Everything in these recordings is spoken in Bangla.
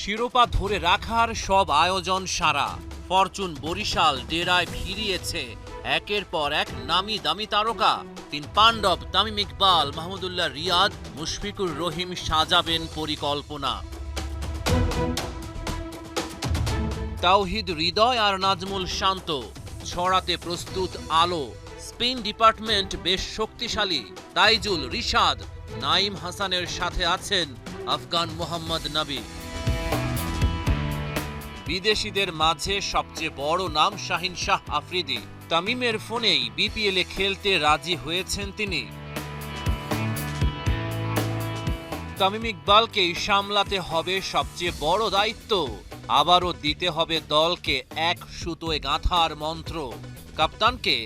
শিরোপা ধরে রাখার সব আয়োজন সারা। ফরচুন বরিশাল ডেরায় ফিরিয়েছে একের পর এক নামি দামি তারকা। তিন পাণ্ডব তামিম ইকবাল, মাহমুদুল্লাহ রিয়াদ, মুশফিকুর রহিম সাজাবেন পরিকল্পনা। তাওহিদ হৃদয় আর নাজমুল শান্ত ছড়াতে প্রস্তুত আলো। স্পিন ডিপার্টমেন্ট বেশ শক্তিশালী। তাইজুল, রিশাদ, নাইম হাসানের সাথে আছেন আফগান মোহাম্মদ নবী। বিদেশিদের মাঝে সবচেয়ে বড় নাম শাহিন শাহ আফ্রিদি। তামিমের ফোনেই বিপিএলে খেলতে রাজি হয়েছেন তিনি। তামিম ইকবালকেই সামলাতে হবে সবচেয়ে বড় দায়িত্ব। আবারও দিতে হবে দলকে এক সুতোয় গাঁথার মন্ত্র। কাপ্তানকে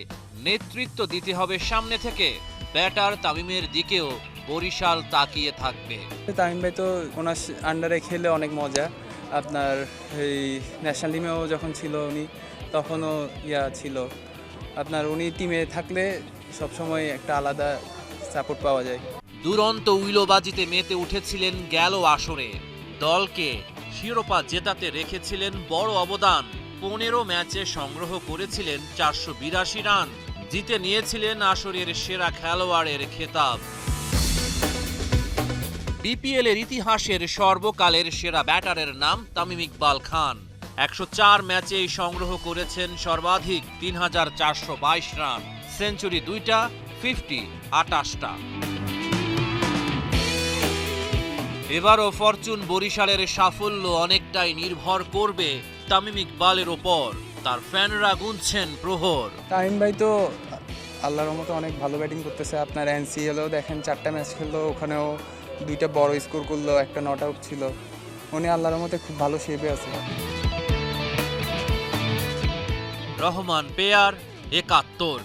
নেতৃত্ব দিতে হবে সামনে থেকে। ব্যাটার তামিমের দিকেও বরিশাল তাকিয়ে থাকবে। তামিম ভাই তো ওনার আন্ডারে খেলে অনেক মজা। আপনার এই ন্যাশনাল টিমেও যখন ছিল উনি, তখনও ছিল আপনার, উনি টিমে থাকলে সবসময় একটা আলাদা সাপোর্ট পাওয়া যায়। দুরন্ত উইলোবাজিতে মেতে উঠেছিলেন গেল আসরে। দলকে শিরোপা জেতাতে রেখেছিলেন বড় অবদান। 15 ম্যাচে সংগ্রহ করেছিলেন 482 রান। জিতে নিয়েছিলেন আসরের সেরা খেলোয়াড়ের খেতাব। বিপিএল এর ইতিহাসের সর্বকালের সেরা ব্যাটারের নাম তামিম ইকবাল খান। 104 ম্যাচেই সংগ্রহ করেছেন সর্বাধিক 3422 রান। সেঞ্চুরি 2টা, 50 28টা। এবারও ফরচুন বরিশালের সাফল্য অনেকটাই নির্ভর করবে তামিম ইকবালের ওপর। তার ফ্যানরা গুনছেন প্রহর। তামিম ভাই তো আল্লাহর রহমতে অনেক ভালো ব্যাটিং করতেছে। আপনার এনসিএলও দেখেন 4টা ম্যাচ খেললো, ওখানেও 2টা বড় স্কোর করলো, একটা নট আউট ছিল। উনি আল্লাহর রহমতে খুব ভালো শেপে আছে। রহমান পেয়ার 71।